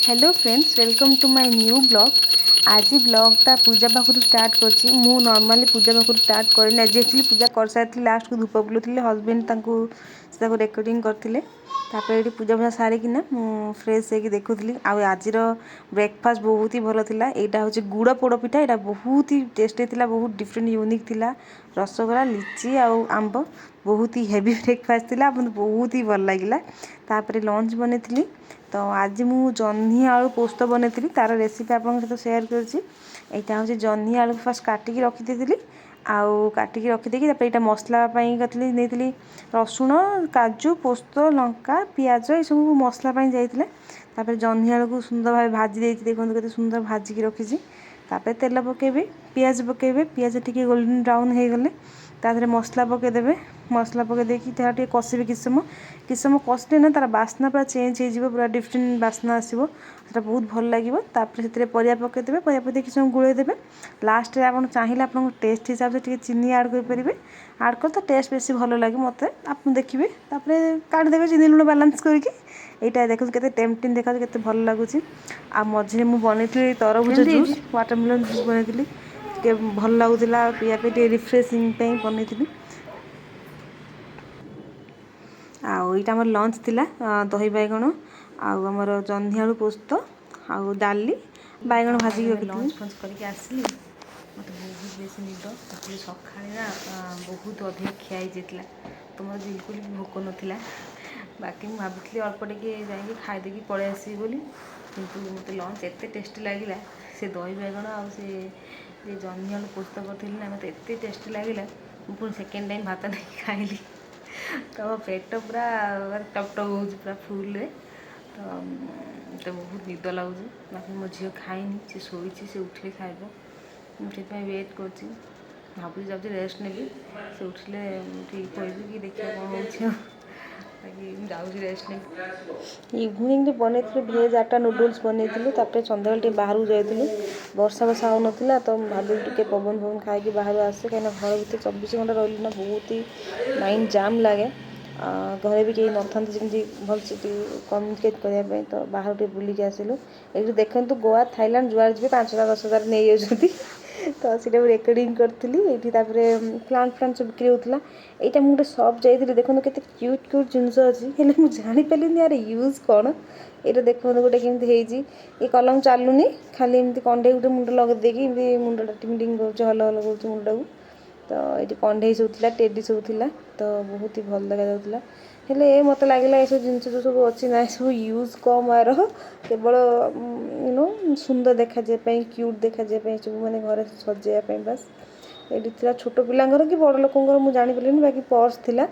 Hello friends, welcome to my new blog. आज ब्लॉगटा पूजा पाखु start करछि। मु नॉर्मली पूजा पाखु स्टार्ट करनी। आज एक्चुअली पूजा कर सारी लास्ट को धूप बुलूले हजबैंड ताको रेकर्डिंग करथिले। तापर ये पूजा पूजा सारिकिना फ्रेश होगी देखुली। आज ब्रेकफास्ट बहुत ही भल था। यहाँ हूँ गुड़ पोड़ पिठा। यहाँ बहुत ही टेस्टी था, बहुत डिफरेंट यूनिक था। रसगोला, लिची आंब बहुत ही हेवी ब्रेकफास्ट था। आपको बहुत ही भल लगे। तापर लंच बनी तो आज मु जह्नी आलू पोस्त बनई तार रेसीपी आपन सहित सेयार करछि। यहाँ हूँ जह्नी आलू फास्ट काटिकी रखी आउ काटिकी रखीदे यहाँ मसला नहीं रसुण, काजू, पोस्त, लंका, पियाज ये सब मसला जाइए। जह्नी आलू को सुंदर भाव भाजी देखते देखते सुंदर भाजिकी रखी। तेल पकेबे, पियाज पकेबे, पियाज टी गोल्डन ब्राउन हो गले तादेह मसला पकईदेवे। मसला पकईदे कषिबे किस समय कषिले ना तार बास्ना पूरा चेंज हो पूरा डिफरेंट बास्ना आसो। से बहुत भल लगे। से परिया पकईदेवे, परिया पकई किस समय गोलैदेवे। लास्ट आप चाहिए आप टेस्ट हिसाब से चीनी आड करेंगे। आड कर तो टेस्ट बेसी भल लगे मत आप देखिए। काटिदेवे चीनी लुण बालांस करके। यहाँ देखो के टेम्पटिंग देखा के भल लगुच। आ मझे मुझे बनई तरबुज जूस, वाटरमेलन जूस बनई भल लगुला पीवा पे रिफ्रेशिंग बनई। आईटा आम लंच थिला दही बैगण आमर जह्नी आलू पोस्त आउ डाली बैगण भाजी लंच फंच करके आसली। मत बहुत बेसी निद सका ना बहुत अधिक खिया जाता तो मतलब बिल्कुल भी भोक नाला। बाकी मुझे भावी अल्प टे जा खाईदे पलि आसबी बोली, किंतु मत लंच एत टेस्टी लगे से दही बैगण आ जह्नी आलू पोस्त करी ना मत एत टेस्टी लगे। मुझे सेकेंड टाइम भात नहीं खाइली तो पेट पूरा टप टप हो पूरा फुल तो बहुत निद लगुच। बाकी मो झील खाईनी, सी शोची से उठे खाइब। मुझे वेट कर भावी जाऊँ रेस्ट नेबी। से उठिले ठीक कहबी कि देखिए कौन हो जाऊँ रेस्ट नहीं। इवनिंग बनई भेज आटा नूडल्स बनई। सन्ध्या बाहर जाइलु वर्षा वर्षा हो नाला तो भाभी टे पवन फवन खाई बाहर आसे कहीं घर भर 24 घंटा रही ना बहुत ही माइंड जाम लगे। घरे भी कहीं न था जमी भलसे कम्युनिकेट करने तो बाहर बुलिक आसिलु। ये देखु गोवा, थाईलैंड जुआर जी 5,000-10,000 नहीं जाती तो सीटा रेकर्डिंग करी। ये प्लांट फ्लांट सब बिक्री होता। यहाँ मुझे सप जाइए देखो के क्यूट क्यूट जिनस अच्छी मुझे जापारे यार यूज कौन। ये देखो गोटे केमती ये कलम चलुनी खाली एमती कंडे गोटे मुंड लगे मुंडा टिंग कर हल हल कर मुंडा को। तो ये कंडे सब टेडी सब तो बहुत ही भल देखा हेले मत लगे ये सब जिन जो सब अच्छी ना सब यूज कम आर केवल सुंदर देखापी क्यूट देखापी सब मैंने घर सजाइवाई बस। ये छोट पिलांर कि बड़ लोकर मुझे जापारे बाकी पर्स थिला।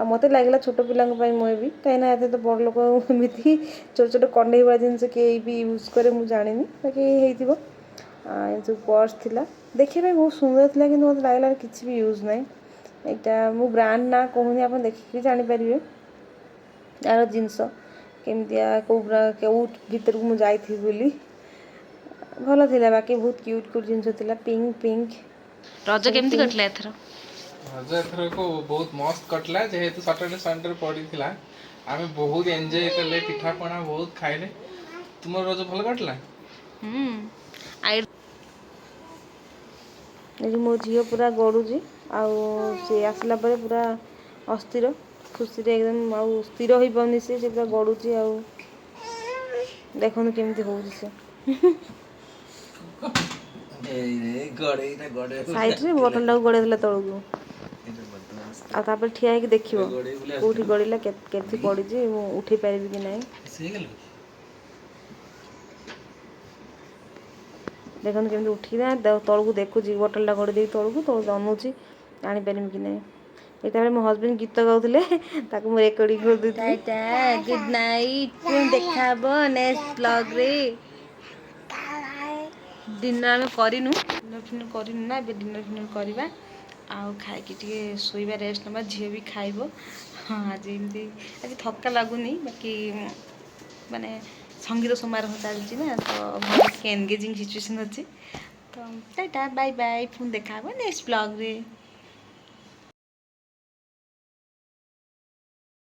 मत लगे छोट पिला मुझे भी कहीं तो बड़ लोक एमती छोट छोट कंडे भाया जिन भी यूज करे मुझे जानी बाकी हो सब पर्स थिला देखिए बहुत सुंदर था कि मत लगे किसी भी यूज ना। यहाँ मु ब्रांड ना कहूनी आप देखिए जापर यार जिनस केमतिया कौ भर को मुझे बोली भल था। बाकी बहुत क्यूट क्यूट जिनस पिंक पिंक। रज केमती कटला एथर? रज एथर को बहुत मस्त कटला जेहेतु सैटरडे संडे पड़ा आम बहुत एंजॉय कले पिठा पना बहुत खाइले। तुम रज भल कटला? मो झील पूरा गड़ुची सी आसला पूरा अस्थिर खुशी एकदम आउ स्थिर हो पानी सी पूरा गड़ुची देखो केमती हो साइड बोतल टाक गड़े तलू आपर ठिया देख कौटी गड़ा के पड़ी उठे पारि कि ना। देखो केमती उठिना तौक देखुच बोटल टा गड़ी तौक तो अनौची जापारि कि ना। ये मो हजबैंड गीत गाउले मुझे रेकर्डिंग कर गुड नाइट देखा नेक्स्ट ब्लॉग रे। डिनर आम करूँ डिनर फिनर करूँ ना डिनर फिनर करवा आउ खाई शोवा रेस्ट ना झी भी खाइब। हाँ आज एमती आज थका लगुनि बाकी माने संगीत समारोह चलती ना तो बहुत एनगेजिंग सिचुएशन अच्छी तो टाटा बाय बाय पुणी देखा नेक्स्ट ब्लॉग रे।